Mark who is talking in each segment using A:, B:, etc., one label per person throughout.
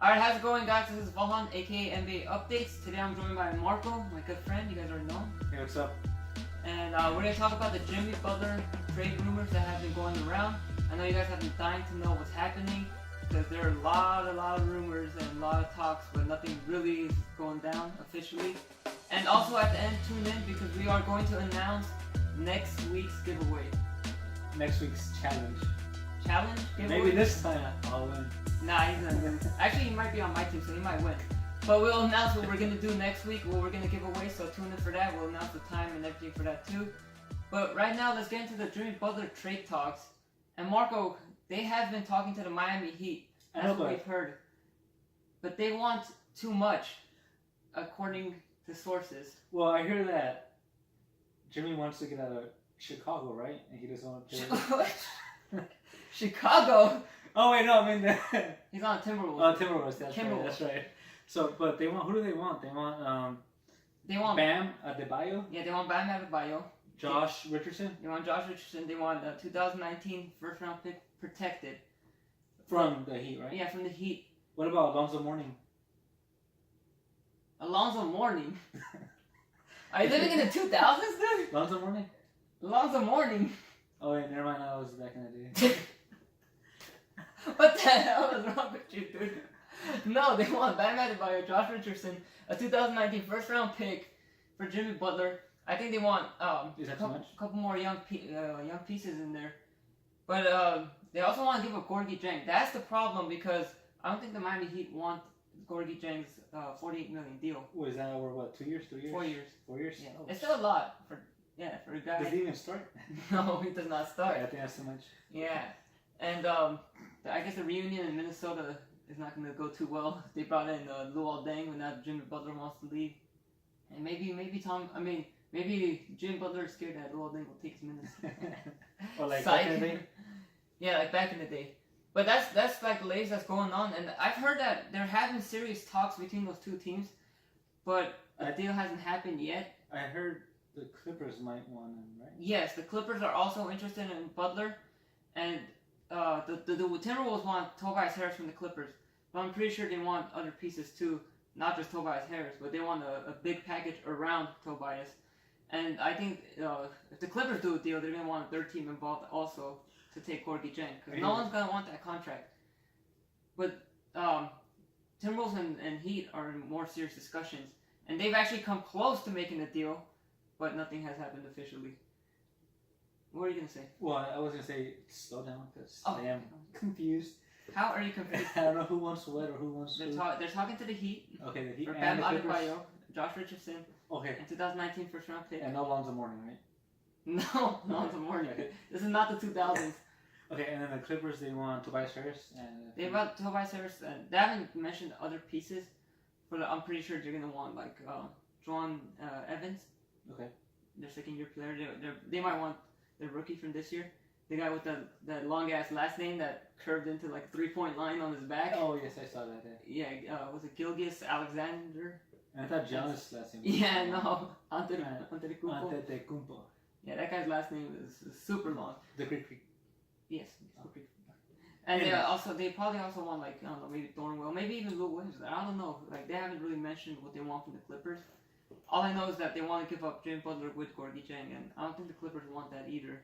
A: Alright, how's it going, guys? This is Vahan, aka NBA Updates. Today I'm joined by Marco, my good friend. You guys already know him.
B: Hey, what's up?
A: And we're going to talk about the Jimmy Butler trade rumors that have been going around. I know you guys have been dying to know what's happening because there are a lot of rumors and a lot of talks, but nothing really is going down officially. And also at the end, tune in because we are going to announce next week's giveaway.
B: Next week's challenge.
A: Challenge? Giveaway?
B: Maybe this time I'll win.
A: Nah, he's gonna win. Actually, he might be on my team, so he might win. But we'll announce what we're gonna do next week, what we're gonna give away, so tune in for that. We'll announce the time and everything for that too. But right now, let's get into the Jimmy Butler trade talks. And Marco, they have been talking to the Miami Heat. That's what we've heard. But they want too much, according to sources.
B: Well, I hear that Jimmy wants to get out of Chicago, right? And he doesn't want to play.
A: Chicago?
B: Oh wait, no, I mean
A: he's on Timberwolves.
B: Oh, Timberwolves. That's right. So, but they want. Who do they want? They want Bam Adebayo.
A: Yeah, they want Bam Adebayo.
B: Josh Richardson.
A: They want Josh Richardson. They want a 2019 first round pick protected.
B: From the Heat, right?
A: Yeah, from the Heat.
B: What about Alonzo Mourning?
A: Alonzo Mourning? Are you living in the 2000s, dude?
B: Alonzo Mourning?
A: Alonzo Mourning.
B: Oh wait, never mind. I was back in the day.
A: What the hell is wrong with you, dude? No, they want Bam Adebayo, Josh Richardson, a 2019 first round pick for Jimmy Butler. I think they want a couple more young pieces in there. But they also want to give up Gorgui Dieng. That's the problem because I don't think the Miami Heat want Gorgui Dieng's $48 million deal.
B: What is that over what? 2 years? 3 years?
A: 4 years.
B: 4 years?
A: Yeah.
B: Oh.
A: It's still a lot for a guy.
B: Does he even start?
A: No, he does not start.
B: Yeah, I think that's too much.
A: Yeah, and I guess the reunion in Minnesota is not going to go too well. They brought in Luol Deng when now Jimmy Butler wants to leave, and maybe Jimmy Butler is scared that Luol Deng will take his minutes.
B: Or like back in the day.
A: Yeah, like back in the day. But that's like the latest that's going on, and I've heard that there have been serious talks between those two teams, but a deal hasn't happened yet.
B: I heard the Clippers might want him, right?
A: Yes, the Clippers are also interested in Butler, and the Timberwolves want Tobias Harris from the Clippers, but I'm pretty sure they want other pieces too, not just Tobias Harris, but they want a big package around Tobias. And I think if the Clippers do a deal, they're gonna want a third team involved also to take Gorgui Dieng, because no one's gonna want that contract. But Timberwolves and Heat are in more serious discussions, and they've actually come close to making a deal, but nothing has happened officially. What are you gonna say?
B: Well, I was gonna say slow down because I am confused.
A: How are you confused?
B: I don't know who wants what or who wants
A: They're talking to the Heat.
B: Okay, the Heat
A: For
B: and
A: Bam
B: the Clippers.
A: Adebayo, Josh Richardson.
B: Okay.
A: And 2019 first round pick.
B: And no Alonzo Mourning, right?
A: No, Alonzo Mourning. This is not the 2000s.
B: Okay, and then the Clippers, they want Tobias Harris. And
A: they want Tobias Harris. And they haven't mentioned other pieces, but I'm pretty sure they're gonna want like John Evans.
B: Okay.
A: Their second-year player. They might want the rookie from this year. The guy with that long-ass last name that curved into like a 3-point line on his back.
B: Oh, yes, I saw that.
A: Yeah, was it Gilgeous Alexander?
B: And I thought Giannis' last name was...
A: Yeah, no. Antetokounmpo.
B: Antetokounmpo.
A: Yeah, that guy's last name is super long.
B: The Greek.
A: Yes. And they probably also want like, I don't know, maybe Thornwell, maybe even Lou Williams. I don't know. Like, they haven't really mentioned what they want from the Clippers. All I know is that they want to give up Jimmy Butler with Gorgui Dieng, and I don't think the Clippers want that either.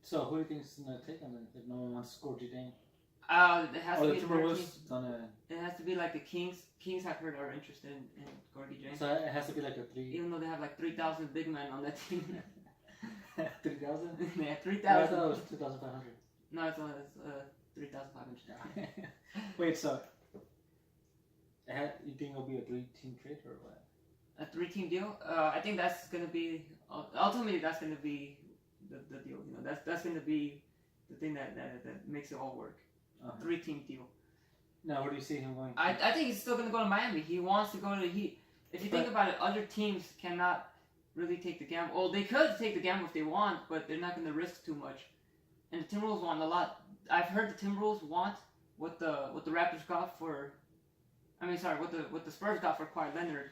B: So who do you think is gonna take him then if no one wants Gorgui Dieng?
A: It has to be
B: the Timberwolves gonna.
A: It has to be like the Kings. Kings I've heard are interested in Gorgui Dieng.
B: So it has to be like a 3.
A: Even though they have like 3,000 big men on that team.
B: 3,000?
A: Yeah, 3,000.
B: I thought it was 2,500.
A: No, it's 3,500.
B: Wait, so you think it'll be a 3-team trade or what?
A: A 3-team deal? I think that's gonna be ultimately that's gonna be the deal. You know, that's gonna be the thing that makes it all work. 3-team deal.
B: Now, where do you see him going?
A: I think he's still gonna go to Miami. He wants to go to the Heat. If you think about it, other teams cannot really take the gamble. Well, they could take the gamble if they want, but they're not gonna risk too much. And the Timberwolves want a lot. I've heard the Timberwolves want what the Raptors got for. What the Spurs got for Kawhi Leonard,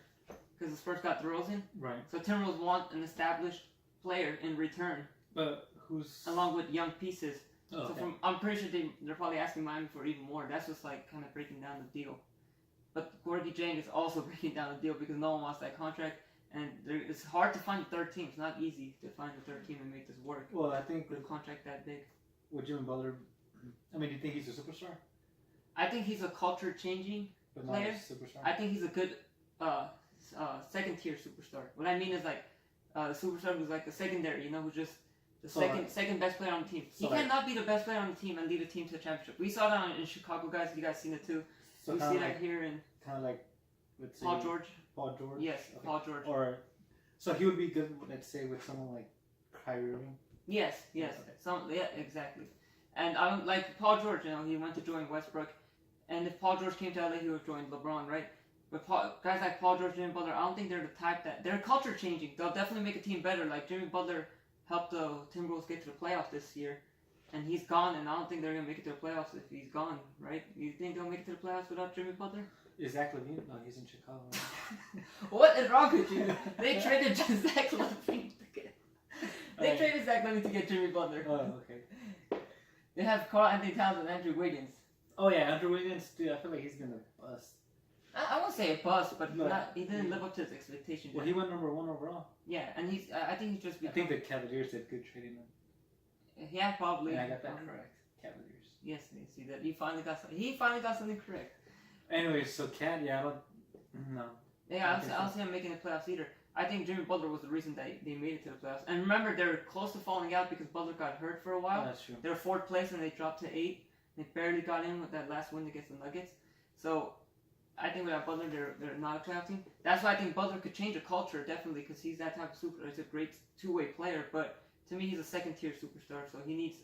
A: because the Spurs got DeRozan.
B: Right.
A: So Timberwolves want an established player in return.
B: But who's
A: along with young pieces.
B: Oh,
A: so
B: okay.
A: I'm pretty sure they're probably asking Miami for even more. That's just like kind of breaking down the deal. but Gorgie Jang is also breaking down the deal because no one wants that contract. And it's hard to find a third team. It's not easy to find a third team and make this work.
B: Well, I think
A: with a contract that big.
B: With Jimmy Butler, I mean, do you think he's a superstar?
A: I think he's a culture-changing player.
B: Not a superstar.
A: I think he's a good second-tier superstar. What I mean is like a superstar who's like a secondary, who's just the second best player on the team. He cannot be the best player on the team and lead a team to a championship. We saw that in Chicago, guys. You guys seen it too.
B: So
A: we see that here in
B: kind of like, let's say,
A: Paul George.
B: Paul George.
A: Yes, okay. Paul George.
B: Or so he would be good, let's say, with someone like Kyrie Irving.
A: Yes. Okay. Exactly. And I don't like Paul George. He went to join Westbrook, and if Paul George came to LA, he would join LeBron, right? But guys like Paul George, Jimmy Butler, I don't think they're the type that they're culture changing. They'll definitely make a team better. Like Jimmy Butler helped the Timberwolves get to the playoffs this year, and he's gone. And I don't think they're gonna make it to the playoffs if he's gone, right? You think they'll make it to the playoffs without Jimmy Butler?
B: Is Zach LaVine? No, he's in Chicago.
A: What is wrong with you? They traded Zach LaVine to get. They traded Zach LaVine to get Jimmy Butler.
B: Oh, okay.
A: They have Karl Anthony Towns and Andrew Wiggins.
B: Oh yeah, Andrew Wiggins, dude. I feel like he's gonna bust.
A: I won't say a bust, but he didn't live up to his expectations.
B: Well, he went number 1 overall.
A: Yeah, and I think he's just.
B: I think the Cavaliers did good trading him.
A: Yeah, probably.
B: And I got that correct. Cavaliers.
A: Yes, you see that he finally got something correct.
B: Anyway, so Cat, I don't. No.
A: Yeah, I don't see him making the playoffs either. I think Jimmy Butler was the reason that they made it to the playoffs. And remember, they were close to falling out because Butler got hurt for a while.
B: Oh, that's true.
A: They were 4th place and they dropped to 8. They barely got in with that last win against the Nuggets. So I think without Butler, they're not a playoff team. That's why I think Butler could change a culture, definitely, because he's that type of superstar. He's a great two-way player, but to me, he's a second-tier superstar, so he needs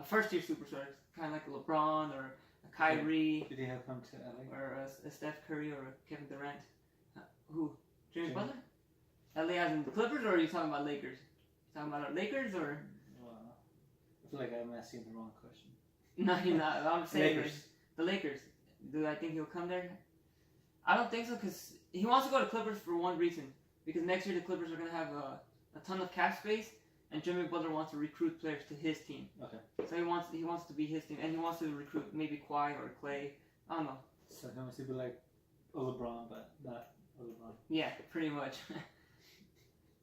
A: a first-tier superstar, kind of like a LeBron or a Kyrie.
B: Did he have come to LA?
A: Or a Steph Curry or a Kevin Durant. Who? Jimmy Butler? LA as in the Clippers, or are you talking about Lakers? You talking about Lakers, or?
B: Well, I feel like I'm asking the wrong question.
A: No, you're not. I'm saying
B: Lakers.
A: The Lakers. Do I think he'll come there? I don't think so, because he wants to go to Clippers for one reason. Because next year the Clippers are going to have a ton of cap space, and Jimmy Butler wants to recruit players to his team.
B: Okay.
A: So he wants to be his team, and he wants to recruit maybe Kawhi or Clay. I don't know.
B: So he wants to be like a LeBron, but not a LeBron.
A: Yeah, pretty much.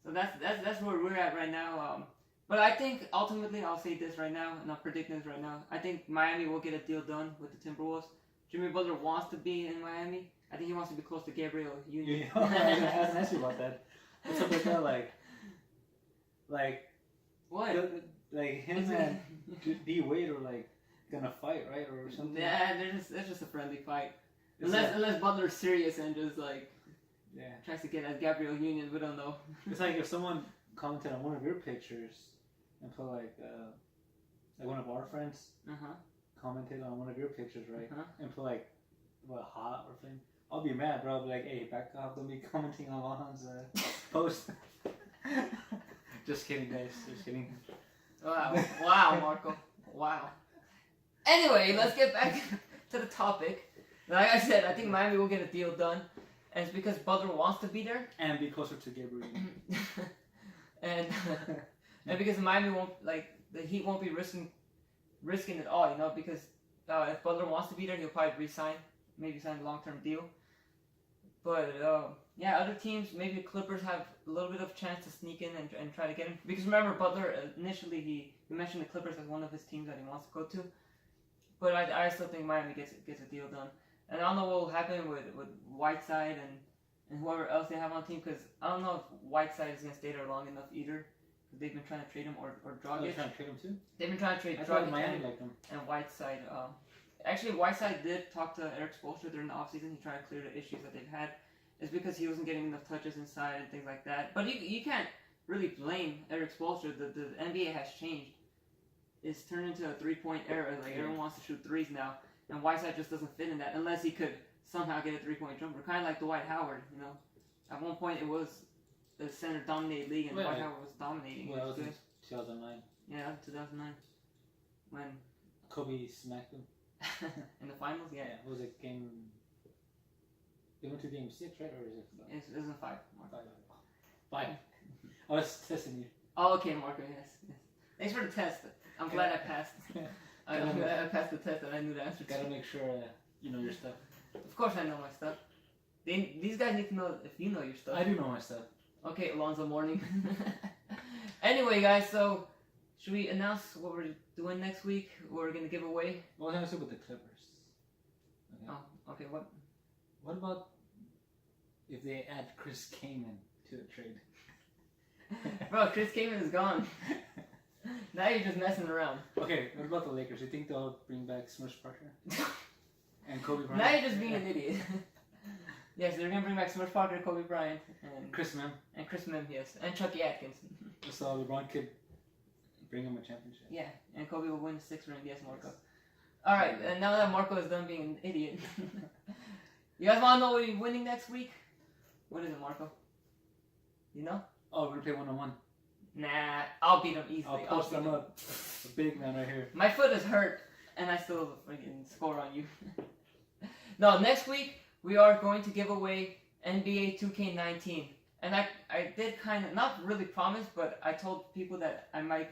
A: So that's where we're at right now. But I think ultimately, I'll say this right now, and I'll predict this right now. I think Miami will get a deal done with the Timberwolves. Jimmy Butler wants to be in Miami. I think he wants to be close to Gabriel Union.
B: I was gonna ask you about that. What's up with that? Like
A: what?
B: Like him and D Wade are like gonna fight, right, or something?
A: Yeah, it's just a friendly fight. Unless Butler's serious and just like tries to get at Gabriel Union, we don't know.
B: It's like if someone commented on one of your pictures and put like one of our friends commented on one of your pictures, right, and put like what, hot or thing. I'll be mad, bro. I'll be like, hey, back off. Don't be commenting on Lohan's post. Just kidding, guys. Just kidding.
A: Wow, Marco. Wow. Anyway, let's get back to the topic. Like I said, I think Miami will get a deal done, and it's because Butler wants to be there
B: and be closer to Gabriel.
A: and because Miami won't the Heat won't be risking it all, because if Butler wants to be there, he'll probably resign, maybe sign a long-term deal. But other teams, maybe the Clippers have a little bit of chance to sneak in and try to get him. Because remember, Butler initially he mentioned the Clippers as one of his teams that he wants to go to. But I still think Miami gets a deal done. And I don't know what will happen with Whiteside and whoever else they have on the team, because I don't know if Whiteside is going to stay there long enough either. Because they've been trying to trade him, or Dragic.
B: They're trying to trade him too?
A: They've been trying to trade
B: Dragic and
A: Whiteside. Actually, Whiteside did talk to Eric Spoelstra during the offseason. He tried to clear the issues that they've had. It's because he wasn't getting enough touches inside and things like that. But you can't really blame Eric Spoelstra. The NBA has changed. It's turned into a three-point era. Like everyone wants to shoot threes now, and Whiteside just doesn't fit in that unless he could somehow get a three-point jumper, kind of like Dwight Howard. At one point it was the center-dominated league, and Dwight Howard was dominating.
B: Well, that was in 2009.
A: Yeah, that was 2009 when
B: Kobe smacked him
A: in the finals. Yeah.
B: Was it game? They went to game 6, right, or is it?
A: It was a 5.
B: Five. I was testing you.
A: Oh, okay, Marco. Yes. Thanks for the test. I'm glad I passed. I'm glad I passed the test and I knew the answer.
B: Gotta make sure you know your stuff.
A: Of course I know my stuff. These guys need to know if you know your stuff.
B: I do know my stuff.
A: Okay, Alonzo Mourning. Anyway, guys, so should we announce what we're doing next week? What we're gonna give away?
B: Well, let's do with the Clippers.
A: Okay. Oh, okay. What?
B: What about if they add Chris Kaman to the trade?
A: Bro, Chris Kaman is gone. Now you're just messing around.
B: Okay, what about the Lakers? You think they'll bring back Smush Parker and Kobe Bryant?
A: Now you're just being an idiot. Yes, they're gonna bring back Smush Parker, Kobe Bryant, and
B: Chris Mim.
A: And Chris Mim, yes, and Chucky Atkins.
B: So LeBron could bring him a championship.
A: Yeah, and Kobe will win the 6th ring. Yes, Marco. All right, and now that Marco is done being an idiot, you guys want to know what we're winning next week? What is it, Marco? You know?
B: Oh, we're gonna play 1-on-1.
A: Nah, I'll beat him easily.
B: I'll post them up. A big man right here.
A: My foot is hurt, and I still freaking score on you. No, next week we are going to give away NBA 2K19. And I did kind of, not really promise, but I told people that I might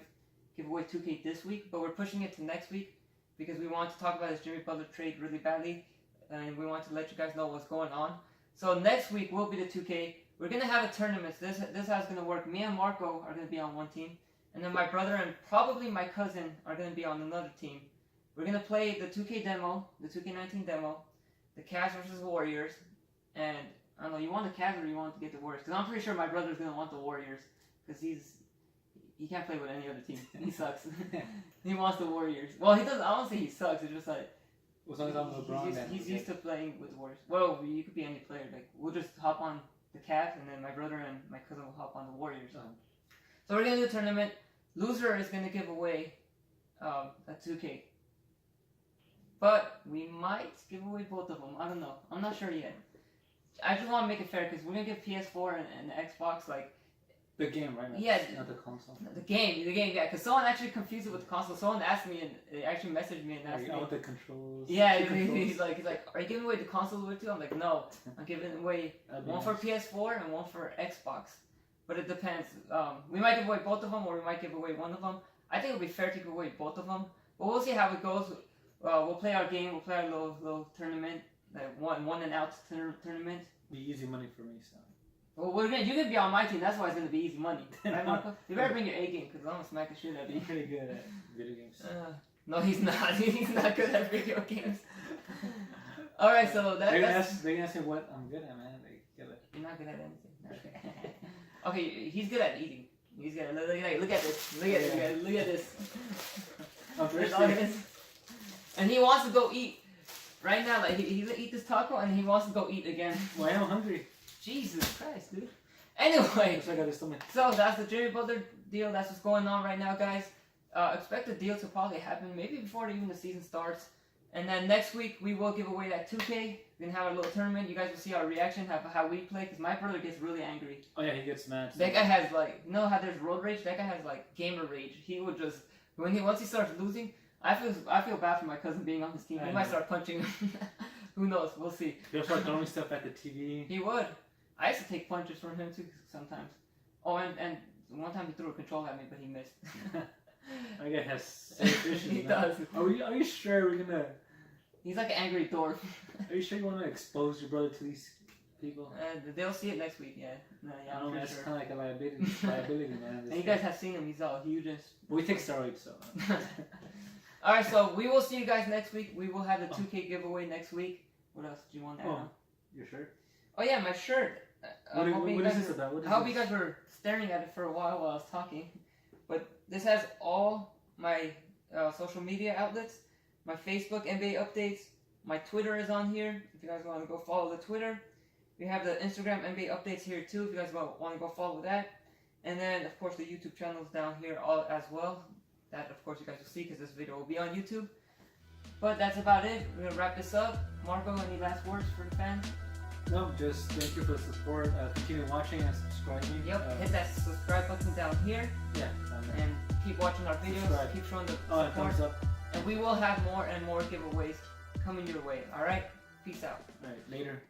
A: give away 2K this week, but we're pushing it to next week because we want to talk about this Jimmy Butler trade really badly, and we want to let you guys know what's going on. So next week will be the 2K. We're going to have a tournament. This is how it's going to work. Me and Marco are going to be on one team, and then my brother and probably my cousin are going to be on another team. We're going to play the 2K demo, the 2K19 demo, the Cavs versus Warriors, and I don't know, you want the Cavs or you want to get the Warriors? Because I'm pretty sure my brother's going to want the Warriors. Because he can't play with any other team. He sucks. He wants the Warriors. Well, he doesn't, I don't say he sucks. It's just like,
B: as long as I'm LeBron,
A: he's used to playing with the Warriors. Well, you could be any player. Like, we'll just hop on the Cavs, and then my brother and my cousin will hop on the Warriors. So we're going to do a tournament. Loser is going to give away a 2K. But we might give away both of them. I don't know. I'm not sure yet. I just want to make it fair because we're gonna give PS4 and Xbox like
B: the game, right?
A: Yeah,
B: not the console.
A: The game, yeah. Because someone actually confused it with the console. Someone asked me and they actually messaged me and asked me.
B: With the controls.
A: Yeah, he's like, are you giving away the console too? I'm like, no, I'm giving away one for PS4 and one for Xbox. But it depends. We might give away both of them, or we might give away one of them. I think it'll be fair to give away both of them. But we'll see how it goes. We'll play our game. We'll play our little tournament. Like one and out tournament.
B: Be easy money for me, so.
A: Well, you're gonna be on my team. That's why it's gonna be easy money, right, Marco? You better bring your A game because I'm gonna smack the shit out of you.
B: I'm pretty good at video games.
A: No, he's not. He's not good at video games. All right, so
B: they're gonna ask me what I'm good at, man.
A: You're not good at anything. Okay, he's good at eating. He's good at look at this. Look at this.
B: I'm thirsty.
A: And he wants to go eat. Right now, like he's gonna eat this taco and he wants to go eat again.
B: Well, I'm hungry.
A: Jesus Christ, dude. Anyway,
B: so
A: that's the Jimmy Butler deal. That's what's going on right now, guys. Expect the deal to probably happen maybe before even the season starts. And then next week we will give away that 2K. We're gonna have a little tournament. You guys will see our reaction, how we play. Cause my brother gets really angry.
B: Oh yeah, he gets mad.
A: That guy has like, you know how there's road rage? That guy has like gamer rage. He would just once he starts losing. I feel bad for my cousin being on his team. He might start punching him. Who knows? We'll see.
B: He'll start throwing stuff at the TV.
A: He would. I used to take punches from him too sometimes. Oh, and one time he threw a control at me, but he missed.
B: I guess has serious issues.
A: He does.
B: Are you sure we're gonna?
A: He's like an angry dwarf.
B: Are you sure you want to expose your brother to these people?
A: They'll see it next week. Yeah. No, yeah.
B: I know that's kind of like a liability, man.
A: And you guys have seen him. He's all huge and.
B: But we take steroids, so.
A: Alright, so we will see you guys next week. We will have the 2K giveaway next week. What else do you want to add on?
B: Your shirt?
A: Oh yeah, my shirt.
B: What is this about?
A: I hope you guys were staring at it for a while I was talking. But this has all my social media outlets. My Facebook NBA updates. My Twitter is on here. If you guys want to go follow the Twitter. We have the Instagram NBA updates here too. If you guys want to go follow that. And then, of course, the YouTube channel is down here as well. That, of course, you guys will see because this video will be on YouTube. But that's about it. We're going to wrap this up. Marco, any last words for the fans?
B: No, just thank you for the support. Continue watching and subscribing.
A: Yep, hit that subscribe button down here.
B: Yeah.
A: And keep watching our videos.
B: Subscribe.
A: Keep showing the support.
B: Thumbs up.
A: And we will have more and more giveaways coming your way. Alright? Peace out.
B: Alright, later.